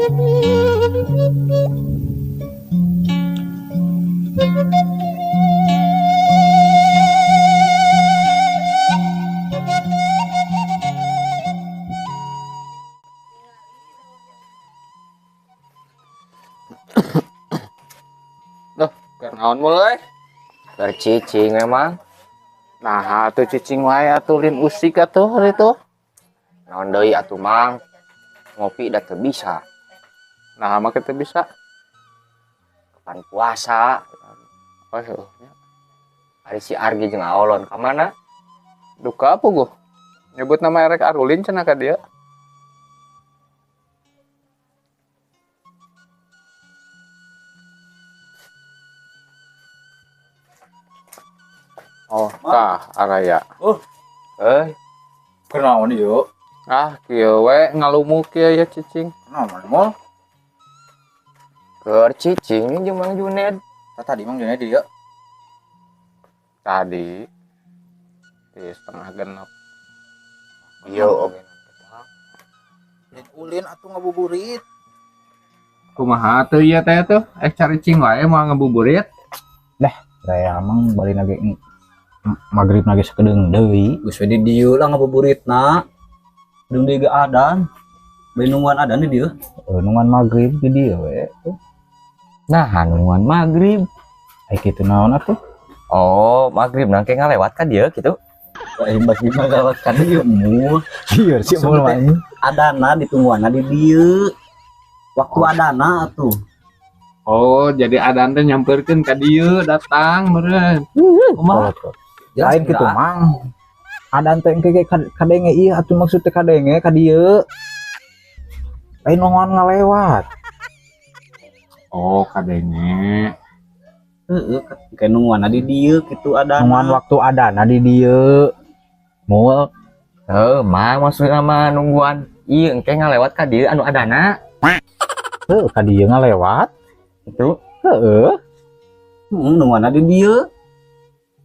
Duh, kenaon mulai? Bercicing memang. Nah, atuh cicing wae atuh lin usik atuh itu. Naon deui atuh mang. Ngopi da teu bisa. Nah, mah kita bisa. Kapan puasa. Oh, iya. Ari si Argi jeung Aolon ka mana? Duka apa gua? Nyebut nama Erek Arulin cenah ka dia. Oh, tah araya. Kenaon ieu? Ah, kieu we ngalumuk kieu ya cicing. Kenaon mall? Keur cicing jeung Mang Juned. Tadi mang jana dia. Tadi di setengah genep. Ieu oge Ulin atuh ngabuburit. Kumaha atuh ieu teh tuh? Cari cing wae mau ngabuburit. Saya emang balik lagi maghrib lagi sekedeng deui. Geus we di dieu lah ngabuburitna. Deung deui ge adan. Bae nungguan adan di dieu. Nungguan maghrib di dieu we. Nah, nungguan maghrib. Ai kitu naon atuh? Oh, maghrib nang kayak ngalewat ka dieu kitu. Ai bagi ngalewat ka dieu mu. Ieu sih mau main. Adana ditungguanna di dieu. Waktu adana atuh. Oh, jadi adan teh nyamperkeun ka dieu datang meureun. Kumaha? Lain kitu mang. Adan teh engke kadenge ieu atuh maksud teh kadenge ka dieu. Lain nongon ngalewat. Oh, kadenge. Heeh, kayak nungguan di dieu kitu adana. Nungguan waktu adana di dieu. Moal Mang maksudna mah nungguan ieu engke ngalewat ka dieu anu adana. heuh ka dieu ngalewat. Itu Heeh. Nungguan di dieu.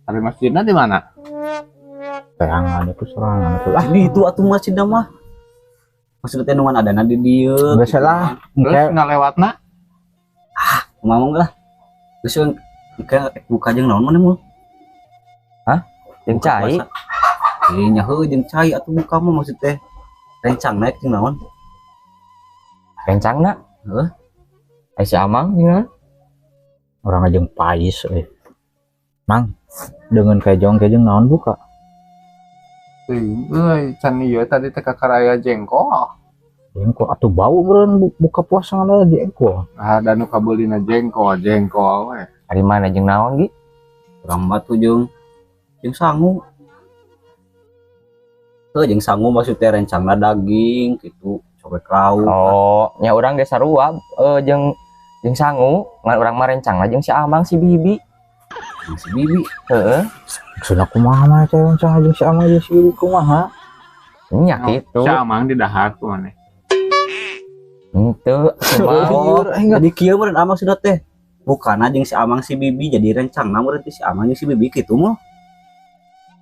Tapi masjidnya di mana? Serangan itu serangan itu. Ah, di itu atuh masjidna mah. Maksudnya nungguan adana di dieu. Geus lah. Terus ngalewatna? Ngomong lah. Geus buka jeung naon maneh mul? jeung cai. Nya heuh jeung cai atuh buka mah maksud teh rencang naik jeung naon? Kencangna. Heuh. Ai si Amang jeung Orang aja pais Mang, dengan kejong naon buka? Euy, can ieu tadi teh kakaraya jengkol. Jengkol atuh bau beureun buka puasa ngana jengkol. Ah, danu kabeulina jengkol we. Ari mana jeung naon gi? Urang mah tuh jeung sangu. Heuh jeung sangu maksudnya rencangna daging gitu, cobek lauk. Oh, nya urang ge sarua jeung sangu, ngan urang mah rencangna jeung si Amang si Bibi. Si Bibi. Heeh. Maksudna kumaha mah teh rencang jeung si Amang jeung si Bibi kumaha? Nya kitu. Si Amang di dahar ku maneh. Henteu, kumaha. Jadi kieu meureun Amang sudah teh. Bukanna jeung si Amang si Bibi jadi rencangna meureun si Amang jeung si Bibi kitu mah.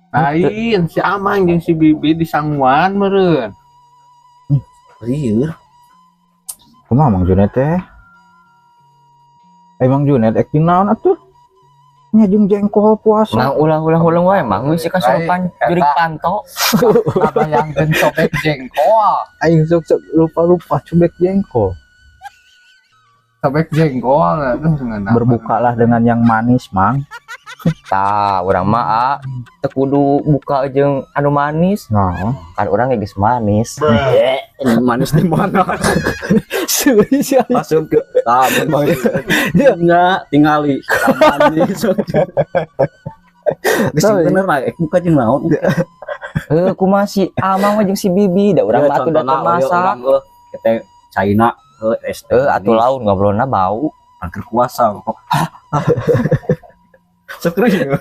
Lain si Amang jeung si Bibi di sanguan meureun. Rieur. Kumaha Mang Junet teh? Emang Junet ek jeung naon atuh? Nya jeung jengkol puasa. Nah, ulah-ulah wae Mang geus kasurupan jurig panto. Kabayangkeun cobek jengkol. Aing sok lupa cobek jengkol. Cobek jengkol aduh ngeunah. Berbukalah dengan yang manis, Mang. Tah, urang mah teu kudu buka jeung anu manis. Nah, Kan urang geus manis. ini manis di mana? Masuk ke tabun ya tingali manis. Geus bener lah buka jeung naon? Heuh, kumaha si Amang mah jeung si Bibi, da urang mah atuh datang masak. Kita China Atuh laun ngobrolna bau. angker kuasa kok. Sekru ya.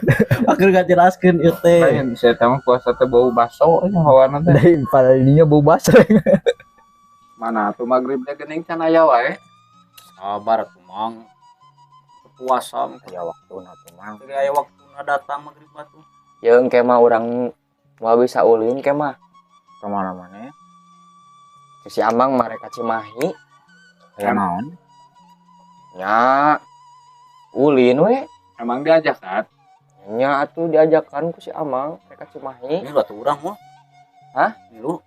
Akhir gak jelaskeun ieu teh. Lain saya tahu puasa teh bau baso nya hawana teh. Dari paladinya bau basah. Mana tuh maghribnya geuning can aya wae. Sabar tuh Mang. Puasa Aya waktuna tuh Mang. Jadi aya waktuna datang maghrib tuh. Yeung ke mah urang moal bisa ulin ke mah. Kemana-mana ya? Si Amang mah rek ka Cimahi. Kayak naon? Nya ulin we. Emang diajak kan? Nya atuh diajakan ku si Amang mereka Cimahi. Ini batu urang mah. Hah? Milu.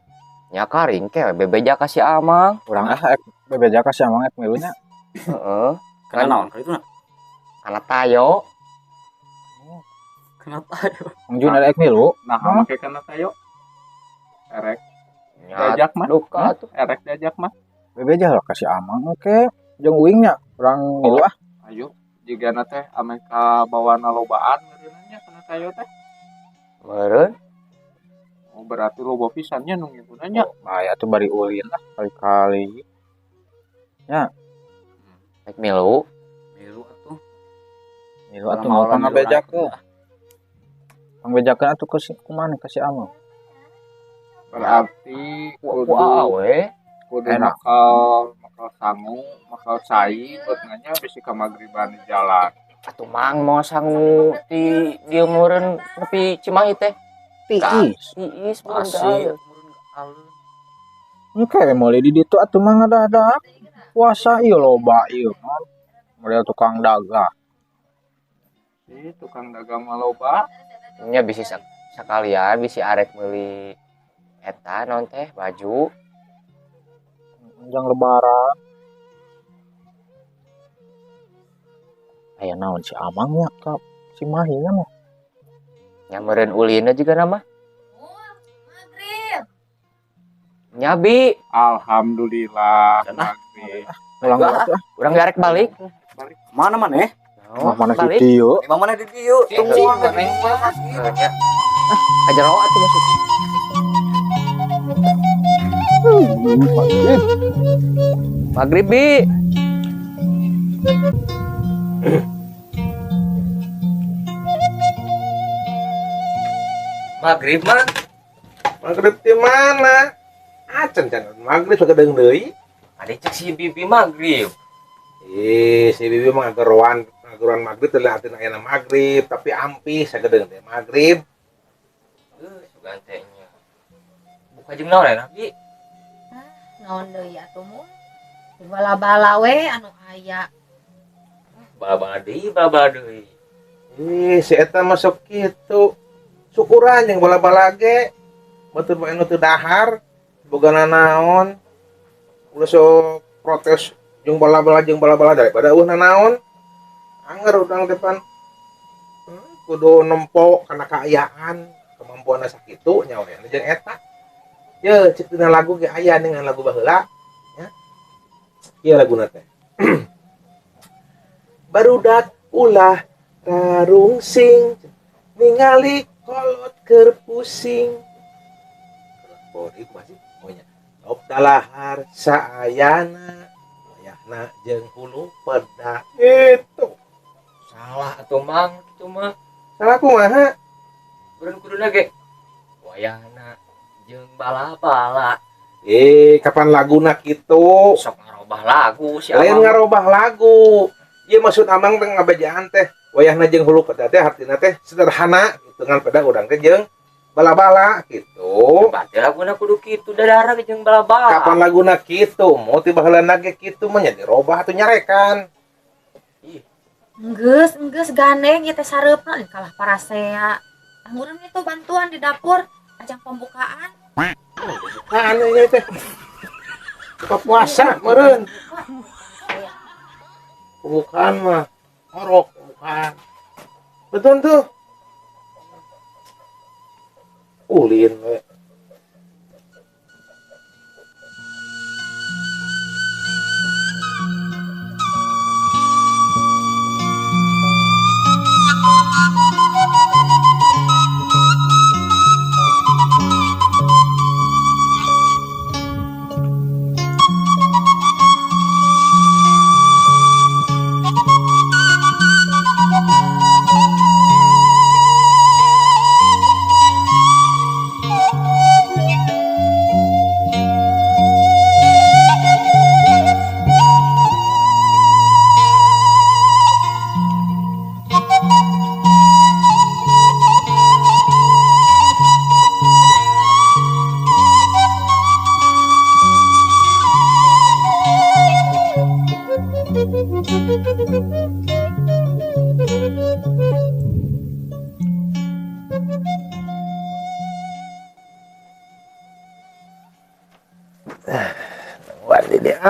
Nya karing ke bebeja ka si Amang. Urang ek bebeja ka si Amang ek milunya. Heeh. Kana naon ka itu na? Kana tayo. Kenapa aduh? Jun ada ek milu. Nah, make kana tayo. Erek Nya diajak mah. duka atuh. Erek diajak mah. Bebeja lah ka si Amang oke. Jeung uingnya urang milu ah. Ayo, jigana teh ame ka bawana lobaan ngeureunnya kana tayo teh. Meureun. Oh, berarti loba pisannya nu ngitunanya. Bahaya tuh bari ulin lah kali-kali. Rek milu. Milu atuh. Milu atuh mau pangabejakeun. Pangbejakeun atuh ke si kumaha ka si Amang. Berarti Ku kudu awe. kudu Enak. makal sangu, makal sai buat nanya bisi ka magriban di jalan. Atuh mang mau sangu ti dieu meureun nepi Cimahi teh. Tiis. Tiis belum Asih. alun. Oke, mulai di ditu atuh mah ada puasa ieu loba ieu kan. Model tukang dagang. Si tukang dagang mah loba. Nya bisi sakalian bisi arek meuli eta naon teh baju. Jang lebaran. Aya naon si Amang nya ka si Mahi nya mah. Nya meureun ulinna juga nama. Nyabi, Alhamdulillah. Maghrib. Ulang waktu ah. urang garek balik. Mana maneh? Oh, Mana balik. di dieu? Emang mana di dieu? Tunggu nya. Kajero atuh masuk. Maghrib bi. Maghrib mah. Maghrib di mana? Acan can maghrib sakedeung deui. Ade cek si bibi maghrib. Si bibi mah ngageruan maghrib teh latin aya maghrib, tapi ampi sakedeung teh maghrib. Sugantenya. Buka jeung naon ya, Bi? Naon deui atuh mun bala-bala we anu aya Bala-bala deui. Si eta masuk kitu. Syukuran yang bala-bala ge. Batur bae nu teu dahar, bogana naon. Ulah sok protes jeung bala-bala daripada eueuh naon. Anger udang depan. Kudu nempo kana kaayaan, kemampuan sakitu nya we jeung eta. Ye cek dina lagu ge aya dengan lagu baheula nya. Ieu laguna teh. Barudak ulah tarungsing ningali kolot keur pusing. Bori masih monya. Op dalahar saayana wayahna jeung hulu peda. Itu. Salah atuh mang kitu mah. Salah kumaha? Urang kuduna ge wayahna jeung bala-bala. Kapan laguna kitu? Sok ngarobah lagu si Lain Amang. ngarobah lagu. Ieu maksud Amang teh ngabejaan teh wayahna jeung hulu peda teh artina teh sederhana gitu ngan peda urang teh jeung bala-bala gitu. Berarti laguna kudu kitu dadara jeung bala-bala. Kapan laguna kitu? Mau tiba heulana ge kitu mah nya dirobah atuh nyarekan. enggeus gandeng ieu teh sareupna kalah parasea urang itu bantuan di dapur ajang pembukaan Nah, ieu teh. Buka puasa meureun. Pembukaan mah orok pembukaan. Betul tuh. Ulin we. Wadi dia.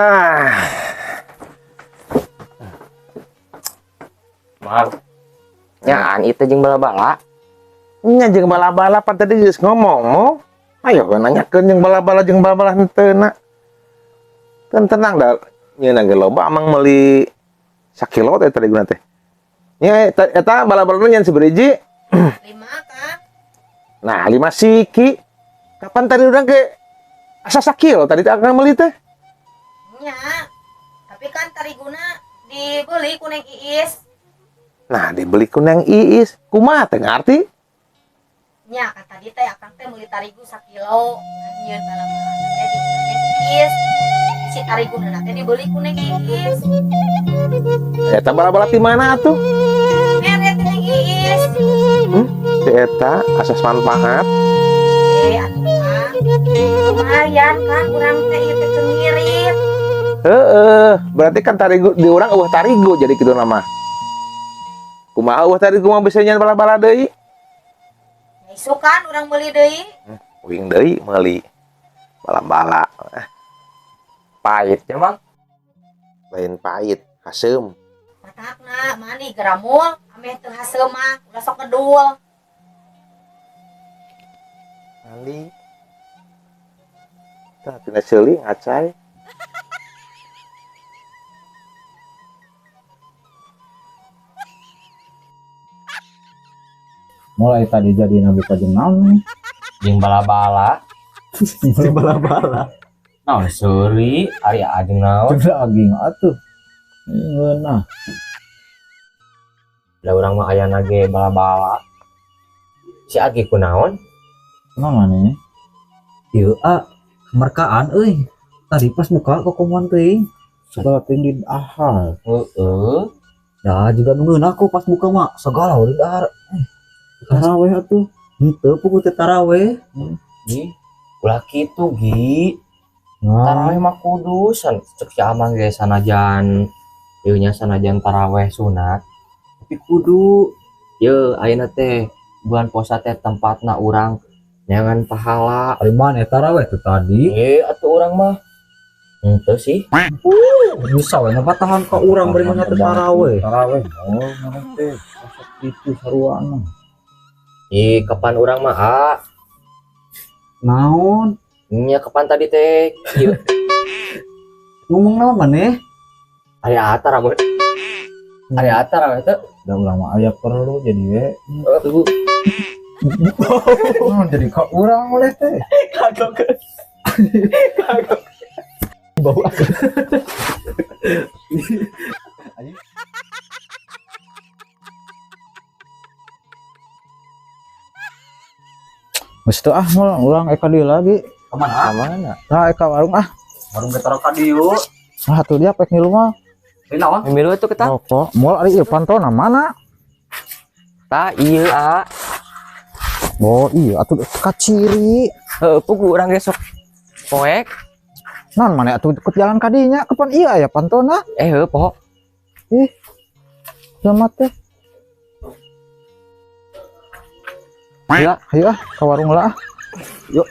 Mal. Nyaan itu jeung bala-bala. Nya jeung bala-bala pan tadi geus ngomong. Ayo nanyakeun jeung bala-bala henteu na. Tenang dah. Nyeuna ge loba amang meuli sakilo teh tadi guna teh. Nya eta bala-bala nyen sabaraha? 5 Kang. Nah, 5 siki. Kapan tadi urang ge asa sakilo tadi akan meuli teh? Nya. Tapi kan tariguna dibeli ku Neng Iis. Nah, dibeli ku Neng Iis. Kumaha teh ngarti? Nya kan tadi teh akang teh meuli tarigu 1 kilo. Nyeun bala-bala teh di Neng Iis. Si tariguna teh dibeli ku Neng Iis. Eta bala-bala di mana atuh? Mere teh Neng Iis. Si eta asas manfaat. Atuh Kang. Lumayan kan urang teh ieu teh keur ngirit. Berarti kan tarigu di urang eueuh tarigu jadi kitu nama. Kumaha eueuh tarigu mah bisa nyan bala-bala deui? Ya isu kan urang meuli deui. Uing deui meuli bala-bala. Pahit ya, Mang. Lain pahit, haseum. Matakna mani geramul ameh teu haseum mah ulah sok kedul. Ali. Tah tina seuli ngacai. Mulai tadi jadi buka jeung naon. Jeung bala-bala. Jeung bala-bala. Naon seuri ari ajeng naon? Jeung daging atuh. Ngeunah. Da urang mah aya nage bala-bala. Si Agi kunaon? Naon maneh? Ieu kemerkaan euy. Tadi pas buka kokoman teuing. Segala teuing di ahal. Heeh. Ya juga nungguin aku pas buka mah segala di dahar. Taraweh atuh. Henteu pukul teh taraweh. Gi, ulah kitu Gi. Taraweh mah kudu cek si Amang ge sanajan ieu nya sanajan taraweh sunat. Tapi kudu ye ayeuna teh bulan puasa teh tempatna urang nyangan pahala. Ari mana taraweh tuh tadi? Atuh urang mah henteu sih. Bisa we tahan ka urang bari mah taraweh. Taraweh. Oh, mana teh. Itu saruana. Kapan urang mah Naon? nya kapan tadi teh ieu Ngomong naon maneh? aya taraweh. Aya taraweh teh. Da urang mah aya perlu jadi we. Tuh. Jadi ka urang oleh teh. Kagok. Bau Mesti mau urang eka dieu lagi. Kemana? Nah eka warung Warung getaro ka dieu. Tuh dia pek ngilu mah. Naon? Milu itu kita. Rokok. Moal ari ieu pantona mana? Tah ieu Oh iya atuh kaciri. Heuh pugu urang ge sok poek. Naon maneh atuh ikut jalan ka dinya kapan iya aya pantona? Heuh poho. Jamat teh. Iya. Ayo ke warung lah. Yuk.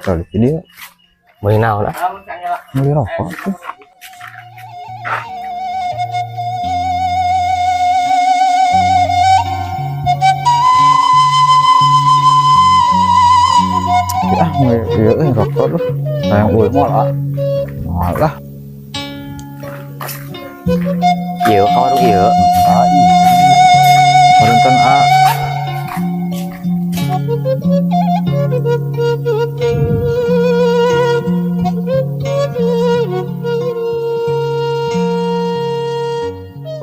Kali ini Meuli naon beli rokok tuh. Rokok tuh. Sayang gue malah. Malah. Ieu ka warung ieu. Parentan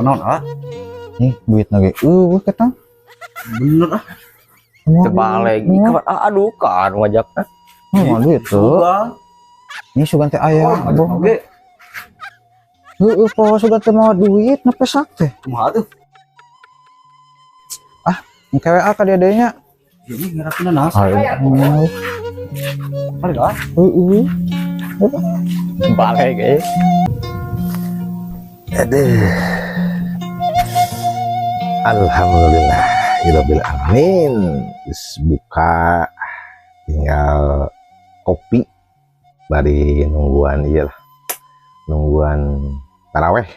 Kenaon nih duit lagi ketang bener Terbalik kawan aduh kan ngajakna. Mau duit tuh ini sugan teh aya oge po sugan teh mau duit napesak teh kumaha tuh engke WA ka dia-dianya jadi ngarakeun naon Mari lah. Balai guys. Aduh. Alhamdulillah. Rabbil alamin. Terus buka tinggal kopi bari nungguan iyalah. Nungguan taraweh.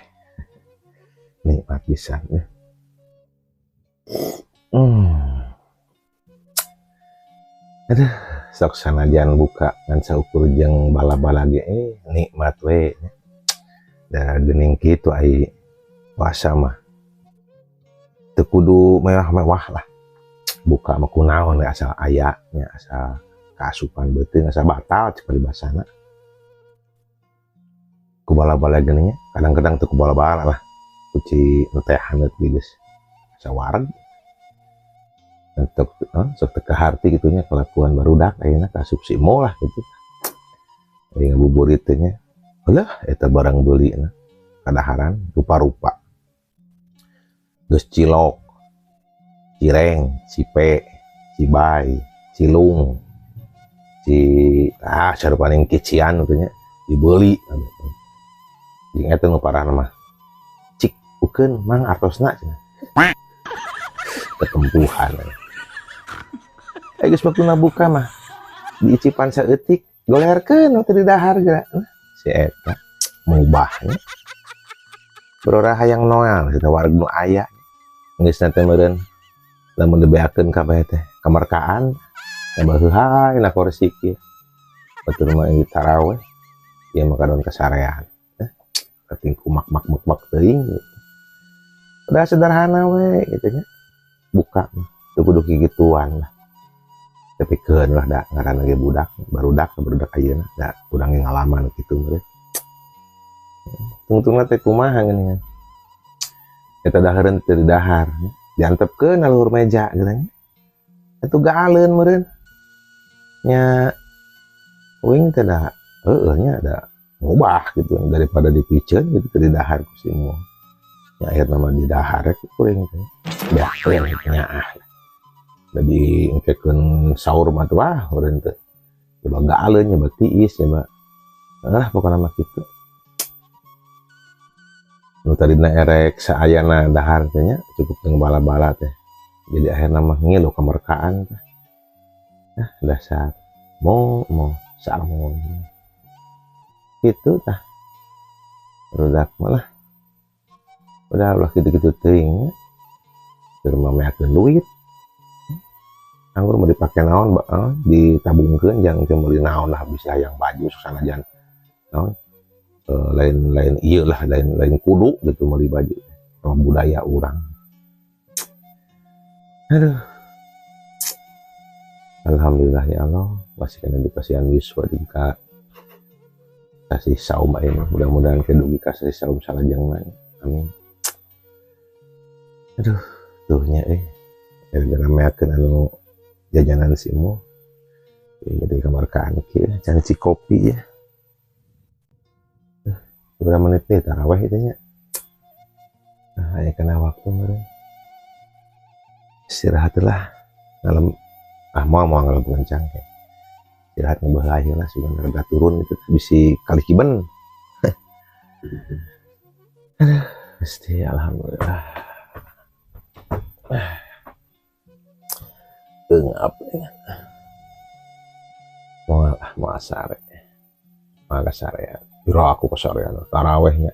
Nikmat pisan ya. Aduh, sok sanajan buka ngan saukur jeung bala-bala ge nikmat we. Da geuning kitu ai puasa mah. Teu kudu mewah-mewah lah. Buka mah kunaon we asal aya nya, asal kaasupan beuteung asal batal cek peribasana. Ku bala-bala geuning nya, kadang-kadang teu ku bala-bala lah. Kuci teh haneut geus. Asa wareg. Untuk sok teka harti gitunya kelakuan barudak ayeuna kasup si mo lah gitu. Ari ngabuburit teh nya. Alah eta barang beuli na. Kadaharan rupa-rupa. Geus cilok, cireng, cipe, cibay, cilung, sarupaning kician gitu nya dibeuli. Jeung eta nu parahna mah. Cik ukeun mang artosna cenah. Ketempuhan. Geus waktu buka mah diicipan saeutik golerkeun teu di dahar geura. Si eta mubahnya. Berora hayang noel cenah wareg nu aya. Geus teh meureun lamun dibeakeun kabeh teh kamarkaan tambah heuhai na kursi kieu. Batur mah taraweh ieu mah kadon kasarean. Kating kumak-mak teuing gitu. Udah sederhana we gitu nya. Buka mah teu kudu kigituan lah. Tapi keun lah da ngaran lagi budak ayeuna da urang ge ngalaman kitu meureun. Tungtungna teh kumaha geuningan. Eta dahareun teu didahar, diantepkeun na luhur meja geurang. Atuh gaaleun meureun. Nya uing teh da heueuh nya da ngubah gitu daripada dipiceun gitu teu didahar ku si mu. Nya akhirna mah didahar rek kuring teh. Beakeun nyaah. Jadi engkekeun saur mah tuh meureun teh. Coba gaaleun coba tiis coba. Pokona mah kitu. Nu tadina erek saayana dahar teh nya cukup jeung bala-bala teh. Jadi akhirna mah ngilu kamarkaan teh. Dasar mau salmon. Gitu tah. Rudak malah. Udah gitu teuing nya. Keur mameakeun duit. Anggur mau dipakai naon ditabungkeun jang teu meuli naon lah bisa yang baju sanajan naon lain ieu lah lain kudu gitu meuli baju sama budaya urang. Aduh. Alhamdulillah ya Allah masih kena dipasihan Yuswa juga kasih saum ini mudah-mudahan kedugi kasih saum salajengna. Amin. Aduh tuhnya gara-gara meakeun anu jajanan simu jadi kamarkaan kieu can ci kopi ya. Berapa menit nih taraweh itu nya. Aya kana waktu meureun. Istirahat lah ngalem mau ngalem kencang ke. Istirahat ngebeuh ayeuna lah sugan rada turun itu bisi kali kiben. Aduh, mesti alhamdulillah. Ngap mau asare ya biro aku kesarean tarawehnya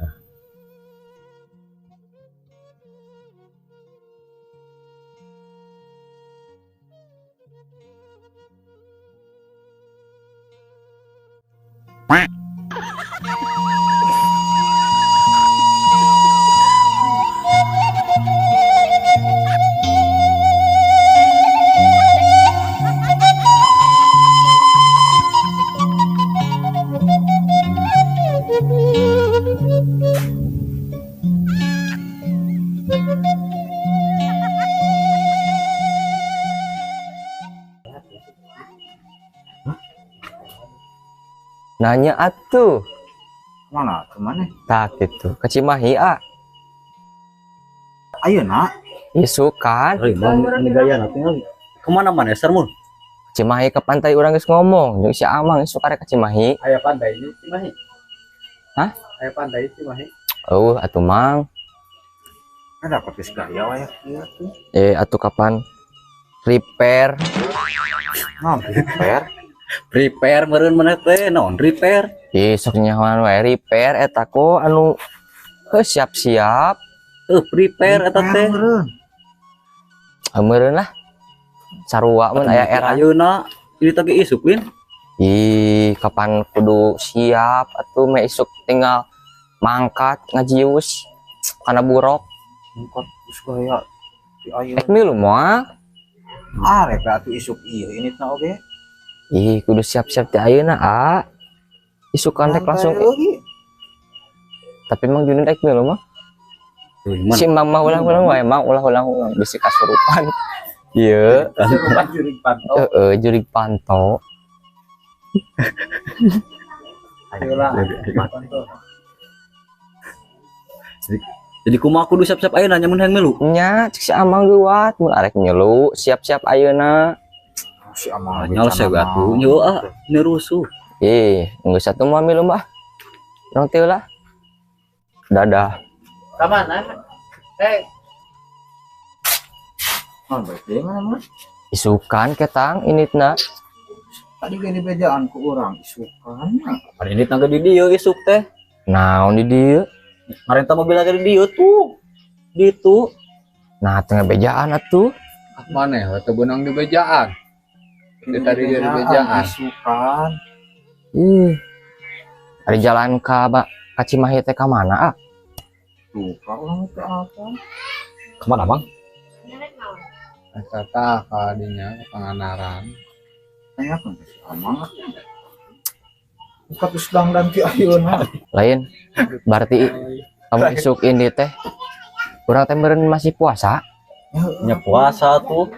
Nanya atuh. Mana? Kemana? Tak gitu. Ke Cimahi Ayo nak. Isu kan. Ini gaya nak tinggal. Kemana mana Sarmun? Cimahi ke pantai orang geus ngomong, jeung si Amang suka rek ke Cimahi. Aya pandai di Cimahi. Hah? Aya pandai di Cimahi. Atuh Mang. Ada dapat geus gaya wae kieu tuh. Atuh kapan repair? Prepare meureun maneh teh naon repair? Sok nyahoan wae repair eta ko anu siap-siap. Prepare eta teh. Meureun lah. Sarua mun aya era. Ayeuna ieu teh isuk Win. Kapan kudu siap atuh mah isuk tinggal mangkat ngajius kana burok. Mangkat geus gaya di ayeuna. Milu moal. Arek atuh isuk ieu initna oge. Kudu siap-siap ti ayeuna isukan rek langsung. Tapi emang Junin rek milu mah. Si mama ulang-ulang wae mah ulang-ulang bisi kasurupan. Iya. Jurig panto. Jadi kumaha kudu siap-siap ayeuna nyamun hayang melu. Nya cik si Amang leuwat mun arek nyelu siap-siap ayeuna. Si Amang nyales ya atuh. Yo ini rusuh. Geus satu mah milu mah. Urang teh lah. Dadah. Ka mana? Isukan ketang initna. Tadi ge di bejaan ku urang isukan. Ari ini tangga di dieu isuk teh. Naon di dieu? Marenta mobil lagi di dieu tuh. Gitu. Nah tengah bejaan atuh. Maneh teu beunang di bejaan. Di tadi di bejaan. Isukan. Ari jalan ka Cimahi teh ka mana Tuh, kalau teh apa? Kemana Bang? Eta tah ka dinya Panganaran. Tanyakan ke si Amang. Buka sedang dan ti ayeuna. Lain berarti kamu isuk ini teh urang teh meureun masih puasa. Nya puasa tuh.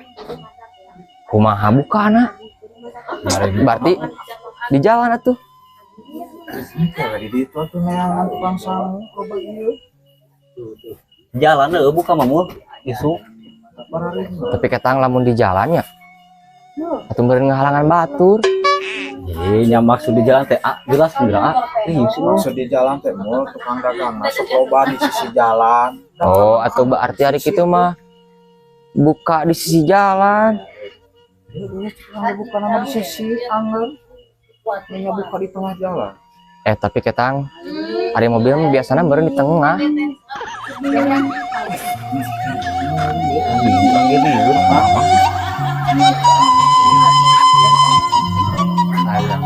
Kumaha bukana? Berarti di jalan atuh. Di ditu atuh neangan tukang sangu coba ieu. Jalan buka mamul isuk. Tapi ketang lamun di jalannya atuh meureun ngahalangan batur. Nya maksud di jalan teh jelas enggak? Maksud di jalan teh mul tukang dagang masuk loba di sisi jalan. Atuh berarti hari kitu mah buka di sisi jalan. Bukan nama di sisi anggar. Nya buka di tengah jalan. Tapi ketang hari mobil mah biasana meureun di tengah. Sayang.